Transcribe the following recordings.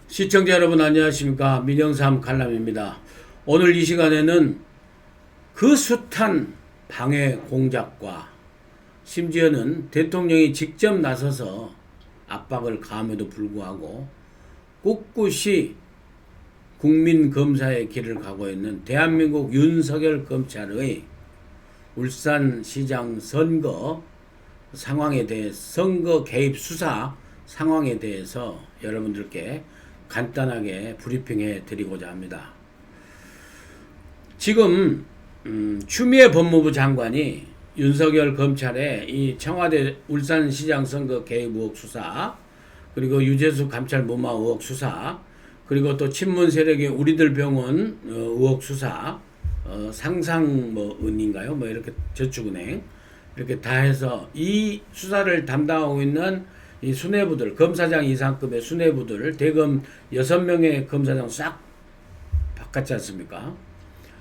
시청자 여러분 안녕하십니까. 민영삼 칼럼입니다. 오늘 이 시간에는 그 숱한 방해 공작과 심지어는 대통령이 직접 나서서 압박을 가함에도 불구하고 꿋꿋이 국민검사의 길을 가고 있는 대한민국 윤석열 검찰의 울산시장 선거 상황에 대해 선거 개입 수사 상황에 대해서 여러분들께 간단하게 브리핑해 드리고자 합니다. 지금 추미애 법무부 장관이 윤석열 검찰의 이 청와대 울산시장 선거 개입 의혹 수사, 그리고 유재수 감찰 무마 의혹 수사, 그리고 또 친문 세력의 우리들 병원 의혹 수사, 상상 은인가요? 이렇게 저축은행 이렇게 다 해서 이 수사를 담당하고 있는 이 수뇌부들, 검사장 이상급의 수뇌부들 대검 6명의 검사장 싹 바꿨지 않습니까?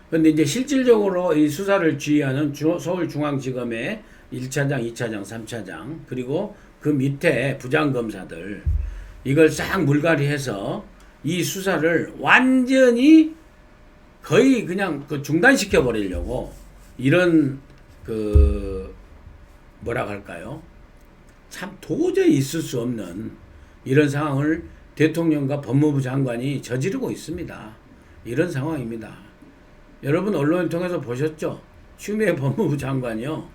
근데 이제 실질적으로 이 수사를 지휘하는 서울중앙지검의 1차장, 2차장, 3차장, 그리고 그 밑에 부장검사들, 이걸 싹 물갈이해서 이 수사를 완전히 거의 그냥 중단시켜 버리려고 이런 뭐라고 할까요? 참 도저히 있을 수 없는 이런 상황을 대통령과 법무부 장관이 저지르고 있습니다. 이런 상황입니다. 여러분 언론을 통해서 보셨죠? 추미애 법무부 장관이요,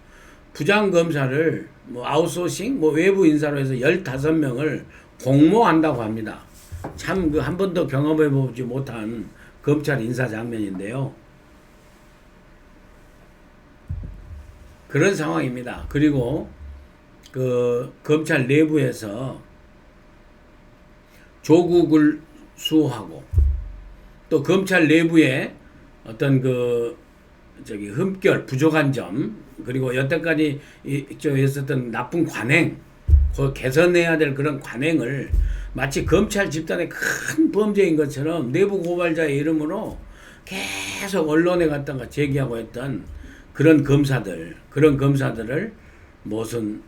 부장검사를 아웃소싱 외부 인사로 해서 15명을 공모한다고 합니다. 참 한 번도 경험해 보지 못한 검찰 인사 장면인데요. 그런 상황입니다. 그리고 검찰 내부에서 조국을 수호하고 또 검찰 내부에 어떤 흠결, 부족한 점, 그리고 여태까지 있었던 나쁜 관행, 개선해야 될 그런 관행을 마치 검찰 집단의 큰 범죄인 것처럼 내부 고발자의 이름으로 계속 언론에 갖다가 제기하고 했던 그런 검사들을 무슨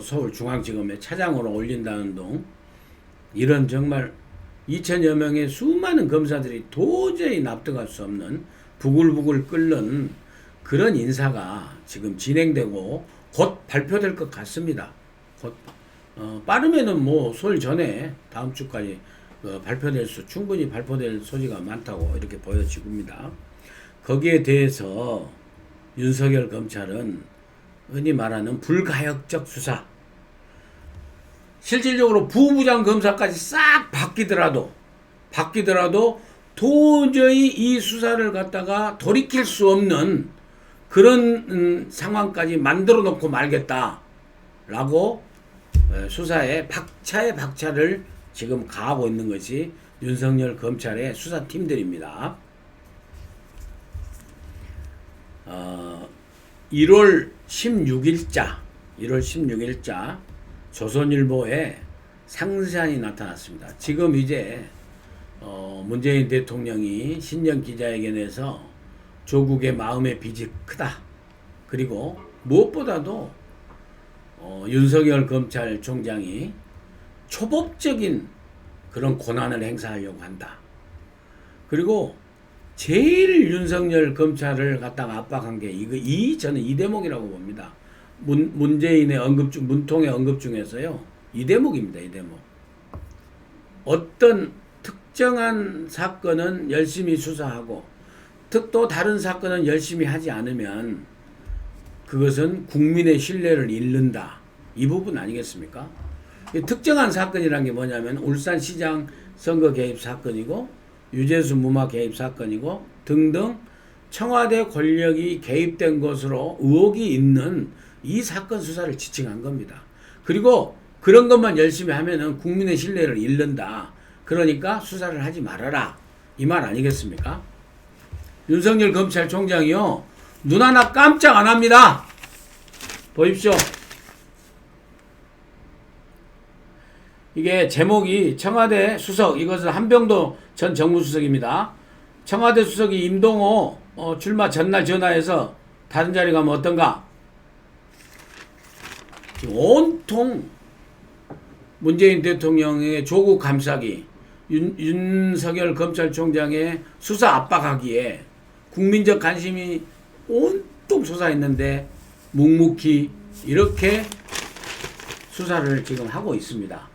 서울중앙지검의 차장으로 올린다는 둥, 이런 정말 2000여 명의 수많은 검사들이 도저히 납득할 수 없는 부글부글 끓는 그런 인사가 지금 진행되고 곧 발표될 것 같습니다. 빠르면은 설 전에 다음 주까지 충분히 발표될 소지가 많다고 이렇게 보여집니다. 거기에 대해서 윤석열 검찰은 흔히 말하는 불가역적 수사, 실질적으로 부부장 검사까지 싹 바뀌더라도 도저히 이 수사를 갖다가 돌이킬 수 없는 그런 상황까지 만들어 놓고 말겠다라고 수사에 박차를 지금 가하고 있는 것이 윤석열 검찰의 수사팀들입니다. 1월 16일자 조선일보에 상세한이 나타났습니다. 지금 이제 문재인 대통령이 신년 기자회견에서 조국의 마음의 빚이 크다. 그리고 무엇보다도 윤석열 검찰총장이 초법적인 그런 권한을 행사하려고 한다. 그리고 제일 윤석열 검찰을 갖다가 압박한 게 저는 이 대목이라고 봅니다. 문재인의 문통의 언급 중에서요, 이 대목입니다. 이 대목. 어떤 특정한 사건은 열심히 수사하고 또 다른 사건은 열심히 하지 않으면 그것은 국민의 신뢰를 잃는다. 이 부분 아니겠습니까? 특정한 사건이란 게 뭐냐면 울산시장 선거 개입 사건이고 유재수 무마 개입 사건이고 등등 청와대 권력이 개입된 것으로 의혹이 있는 이 사건 수사를 지칭한 겁니다. 그리고 그런 것만 열심히 하면은 국민의 신뢰를 잃는다. 그러니까 수사를 하지 말아라. 이 말 아니겠습니까? 윤석열 검찰총장이요, 눈 하나 깜짝 안 합니다. 보십시오. 이게 제목이 청와대 수석, 이것은 한병도 전 정무수석입니다. 청와대 수석이 임동호 출마 전날 전화해서 다른 자리 가면 어떤가? 온통 문재인 대통령의 조국 감싸기, 윤석열 검찰총장의 수사 압박하기에 국민적 관심이 온통 솟아있는데 묵묵히 이렇게 수사를 지금 하고 있습니다.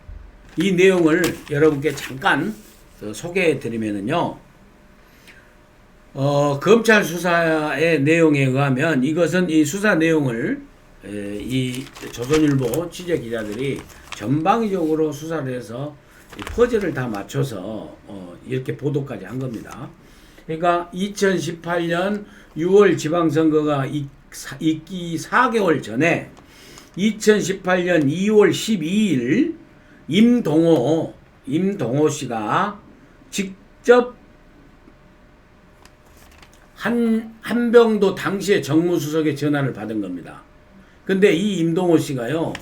이 내용을 여러분께 잠깐 소개해 드리면은요. 검찰 수사의 내용에 의하면 이것은 이 수사 내용을 이 조선일보 취재 기자들이 전방위적으로 수사를 해서 퍼즐을 다 맞춰서 이렇게 보도까지 한 겁니다. 그러니까 2018년 6월 지방선거가 있기 4개월 전에 2018년 2월 12일 임동호 씨가 직접 한병도 당시의 정무수석의 전화를 받은 겁니다. 근데 이 임동호 씨가요,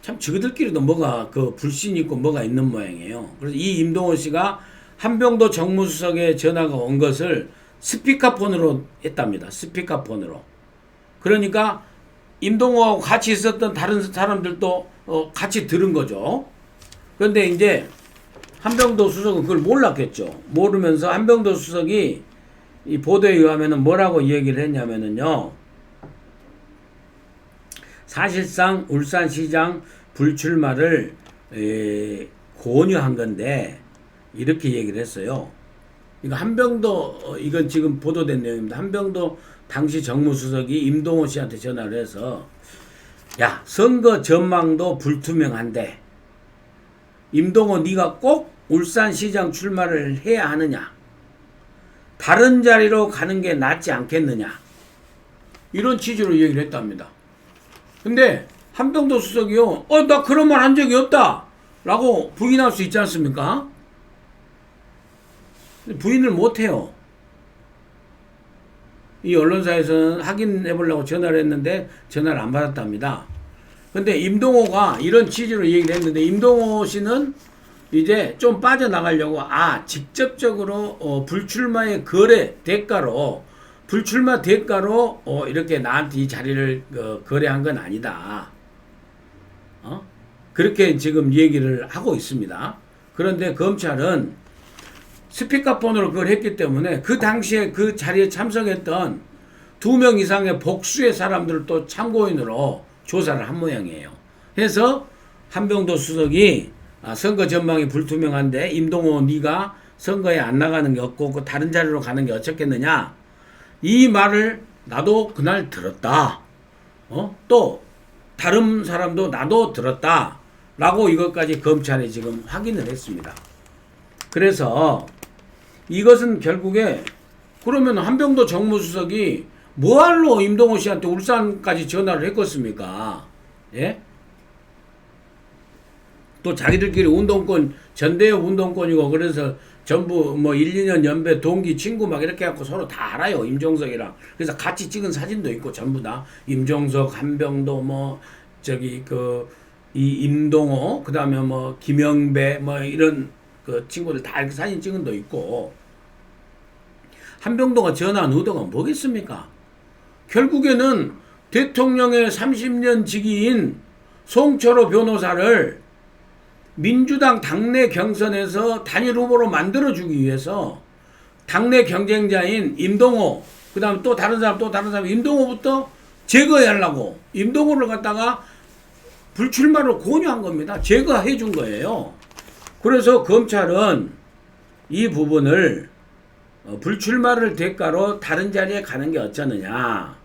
참 저희들끼리도 뭐가 그 불신이 있고 뭐가 있는 모양이에요. 그래서 이 임동호 씨가 한병도 정무수석의 전화가 온 것을 스피커폰으로 했답니다. 스피커폰으로. 그러니까 임동호하고 같이 있었던 다른 사람들도 같이 들은 거죠. 그런데 이제 한병도 수석은 그걸 몰랐겠죠. 모르면서 한병도 수석이 이 보도에 의하면은 뭐라고 얘기를 했냐면은요. 사실상 울산시장 불출마를 권유한 건데 이렇게 얘기를 했어요. 이거 한병도 이건 지금 보도된 내용입니다. 한병도 당시 정무수석이 임동호 씨한테 전화를 해서 야, 선거 전망도 불투명한데 임동호 네가 꼭 울산시장 출마를 해야 하느냐? 다른 자리로 가는 게 낫지 않겠느냐? 이런 취지로 얘기를 했답니다. 근데 한병도 수석이요, 나 그런 말 한 적이 없다! 라고 부인할 수 있지 않습니까? 부인을 못해요. 이 언론사에서는 확인해 보려고 전화를 했는데 전화를 안 받았답니다. 근데 임동호가 이런 취지로 얘기를 했는데 임동호 씨는 이제 좀 빠져나가려고 직접적으로 불출마의 불출마 대가로 이렇게 나한테 이 자리를 거래한 건 아니다. 그렇게 지금 얘기를 하고 있습니다. 그런데 검찰은 스피커폰으로 그걸 했기 때문에 그 당시에 그 자리에 참석했던 2명 이상의 복수의 사람들을 또 참고인으로 조사를 한 모양이에요. 그래서 한병도 수석이 선거 전망이 불투명한데 임동호 네가 선거에 안 나가는 게 없고 그 다른 자리로 가는 게 어떻겠느냐, 이 말을 나도 그날 들었다. 또 다른 사람도 나도 들었다 라고 이것까지 검찰에 지금 확인을 했습니다. 그래서 이것은 결국에 그러면 한병도 정무수석이 뭐할로 임동호 씨한테 울산까지 전화를 했겠습니까? 예? 또 자기들끼리 운동권, 전대협 운동권이고 그래서 전부 뭐 1, 2년 연배 동기 친구 막 이렇게 해갖고 서로 다 알아요. 임종석이랑. 그래서 같이 찍은 사진도 있고 전부 다. 임종석, 한병도 뭐 저기 이 임동호, 그 다음에 뭐 김영배 뭐 이런 그 친구들 다 이렇게 사진 찍은 도 있고. 한병도가 전화한 의도가 뭐겠습니까? 결국에는 대통령의 30년 직위인 송철호 변호사를 민주당 당내 경선에서 단일 후보로 만들어주기 위해서 당내 경쟁자인 임동호, 그 다음에 또 다른 사람, 임동호부터 제거하려고 임동호를 갖다가 불출마로 권유한 겁니다. 제거해 준 거예요. 그래서 검찰은 이 부분을 불출마를 대가로 다른 자리에 가는 게 어쩌느냐.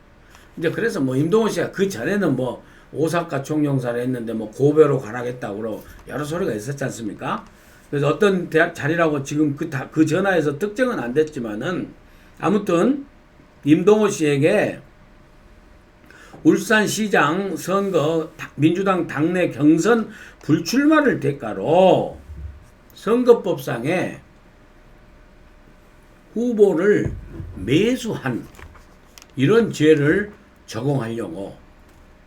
이제 그래서 뭐 임동호 씨가 그 전에는 뭐 오사카 총영사를 했는데 뭐 고배로 가라겠다고 여러 소리가 있었지 않습니까? 그래서 어떤 자리라고 지금 그 전화에서 특정은 안 됐지만은 아무튼 임동호 씨에게 울산시장 선거 민주당 당내 경선 불출마를 대가로 선거법상에 후보를 매수한 이런 죄를 적용하려고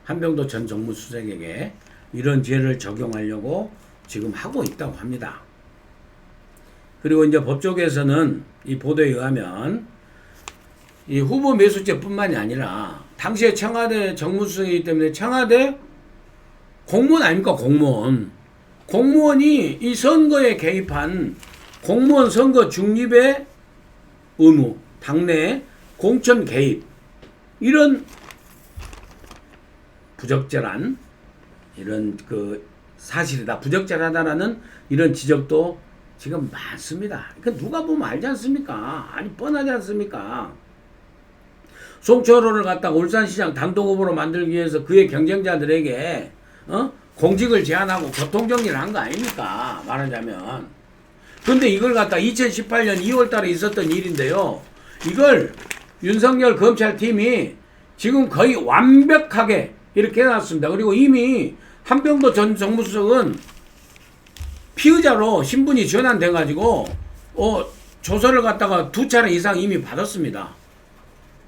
한병도 전 정무수석에게 이런 죄를 적용하려고 지금 하고 있다고 합니다. 그리고 이제 법조계에서는 이 보도에 의하면 이 후보 매수죄뿐만이 아니라 당시에 청와대 정무수석이기 때문에 청와대 공무원 아닙니까? 공무원. 공무원이 이 선거에 개입한 공무원 선거 중립의 의무, 당내 공천 개입, 이런 부적절한 이런 그 사실이다, 부적절하다라는 이런 지적도 지금 많습니다. 그러니까 누가 보면 알지 않습니까? 아니 뻔하지 않습니까? 송철호를 갖다가 울산시장 단독 후보로 만들기 위해서 그의 경쟁자들에게 공직을 제한하고 교통정리를 한 거 아닙니까? 말하자면. 근데 이걸 갖다 2018년 2월 달에 있었던 일인데요. 이걸 윤석열 검찰팀이 지금 거의 완벽하게 이렇게 해놨습니다. 그리고 이미 한병도 전 정무수석은 피의자로 신분이 전환돼가지고 조서를 갖다가 2차례 이상 이미 받았습니다.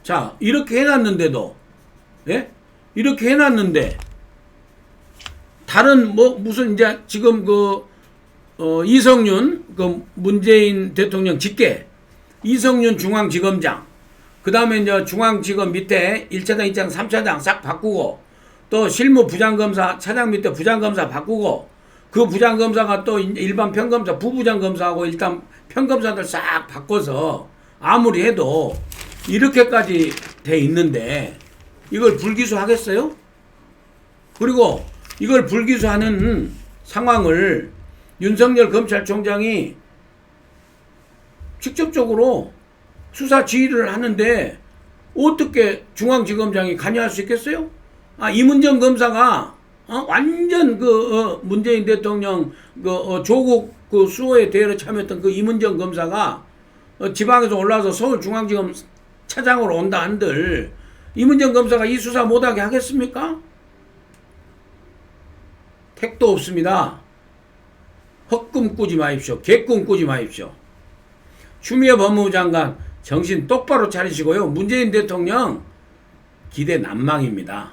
자, 이렇게 해놨는데도, 예? 이렇게 해놨는데 다른 무슨 이제 지금 이성윤 문재인 대통령 직계, 이성윤 중앙지검장, 그 다음에 이제 중앙지검 밑에 1차장, 2차장, 3차장 싹 바꾸고, 또 실무 부장검사, 차장 밑에 부장검사 바꾸고, 그 부장검사가 또 일반 평검사, 부부장검사하고 일단 평검사들 싹 바꿔서 아무리 해도 이렇게까지 돼 있는데 이걸 불기소 하겠어요? 그리고 이걸 불기소하는 상황을 윤석열 검찰총장이 직접적으로 수사 지휘를 하는데 어떻게 중앙지검장이 관여할 수 있겠어요? 이문정 검사가 완전 문재인 대통령 조국 수호에 대회를 참여했던 그 이문정 검사가 지방에서 올라와서 서울중앙지검 차장으로 온다 한들 이문정 검사가 이 수사 못하게 하겠습니까? 택도 없습니다. 헛꿈 꾸지 마십시오. 개꿈 꾸지 마십시오. 추미애 법무부 장관 정신 똑바로 차리시고요. 문재인 대통령 기대 난망입니다.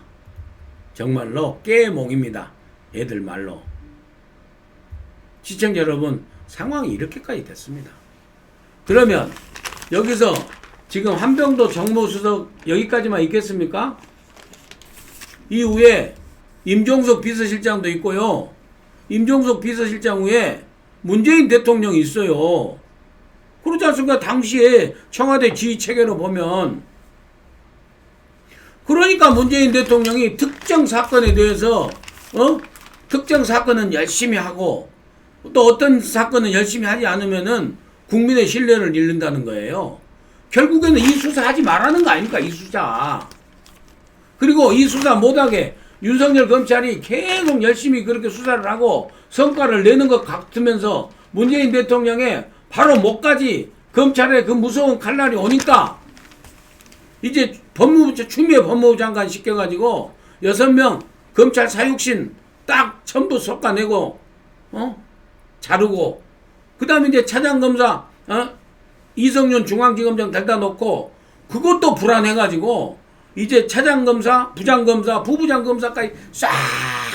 정말로 깨몽입니다. 애들 말로. 시청자 여러분, 상황이 이렇게까지 됐습니다. 그러면 여기서 지금 한병도 정무수석 여기까지만 있겠습니까? 이후에 임종석 비서실장도 있고요. 임종석 비서실장 후에 문재인 대통령이 있어요. 그렇지 않습니까? 당시에 청와대 지휘체계로 보면. 그러니까 문재인 대통령이 특정 사건에 대해서 특정 사건은 열심히 하고 또 어떤 사건은 열심히 하지 않으면은 국민의 신뢰를 잃는다는 거예요. 결국에는 이 수사 하지 말라는 거 아닙니까? 이 수사. 그리고 이 수사 못하게 윤석열 검찰이 계속 열심히 그렇게 수사를 하고 성과를 내는 것 같으면서 문재인 대통령의 바로 목까지 검찰의 그 무서운 칼날이 오니까 이제 추미애 법무부 장관 시켜가지고 6명 검찰 사육신 딱 전부 솎아내고 자르고, 그 다음에 이제 차장검사 이성윤 중앙지검장 데려다 놓고 그것도 불안해가지고 이제 차장검사, 부장검사, 부부장검사까지 싹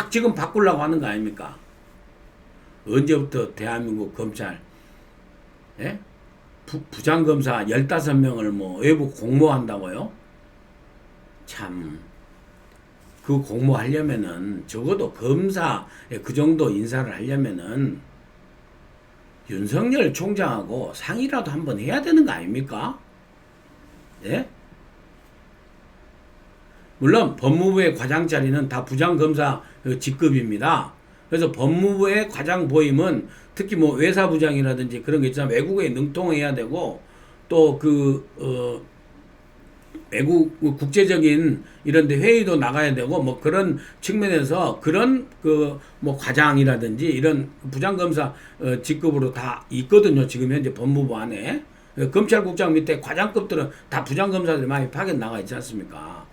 지금 바꾸려고 하는 거 아닙니까? 언제부터 대한민국 검찰 부장검사 15명을 외부 공모한다고요? 참, 그 공모하려면은 적어도 검사 그 정도 인사를 하려면은 윤석열 총장하고 상의라도 한번 해야 되는 거 아닙니까? 예? 물론 법무부의 과장 자리는 다 부장검사 직급입니다. 그래서 법무부의 과장 보임은 특히 외사부장이라든지 그런 게 있잖아요. 외국에 능통해야 되고 또 외국 국제적인 이런데 회의도 나가야 되고 그런 측면에서 그런 과장이라든지 이런 부장검사 직급으로 다 있거든요. 지금 현재 법무부 안에 검찰국장 밑에 과장급들은 다 부장검사들이 많이 파견 나가 있지 않습니까?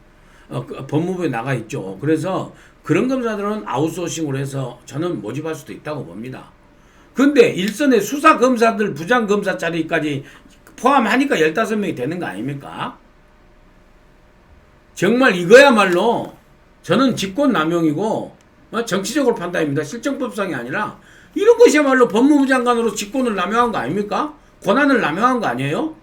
법무부에 나가 있죠. 그래서 그런 검사들은 아웃소싱으로 해서 저는 모집할 수도 있다고 봅니다. 근데 일선의 수사검사들 부장검사 자리까지 포함하니까 15명이 되는 거 아닙니까? 정말 이거야말로 저는 직권남용이고 정치적으로 판단입니다. 실정법상이 아니라 이런 것이야말로 법무부 장관으로 직권을 남용한 거 아닙니까? 권한을 남용한 거 아니에요?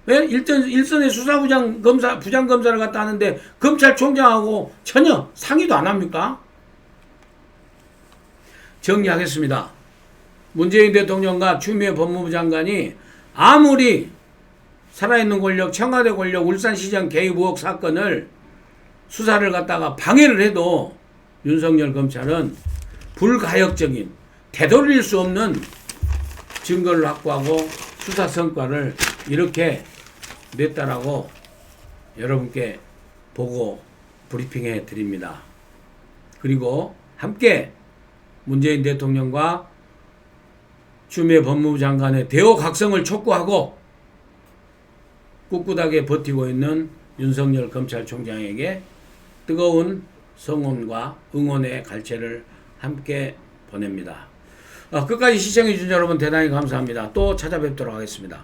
왜? 일선의 수사부장 검사, 부장검사를 갖다 하는데 검찰총장하고 전혀 상의도 안 합니까? 정리하겠습니다. 문재인 대통령과 추미애 법무부 장관이 아무리 살아있는 권력, 청와대 권력, 울산시장 개입 의혹 사건을 수사를 갖다가 방해를 해도 윤석열 검찰은 불가역적인 되돌릴 수 없는 증거를 확보하고 수사 성과를 이렇게 냈다라고 여러분께 보고 브리핑해 드립니다. 그리고 함께 문재인 대통령과 추미애 법무부 장관의 대호각성을 촉구하고 꿋꿋하게 버티고 있는 윤석열 검찰총장에게 뜨거운 성원과 응원의 갈채를 함께 보냅니다. 끝까지 시청해 주신 여러분 대단히 감사합니다. 또 찾아뵙도록 하겠습니다.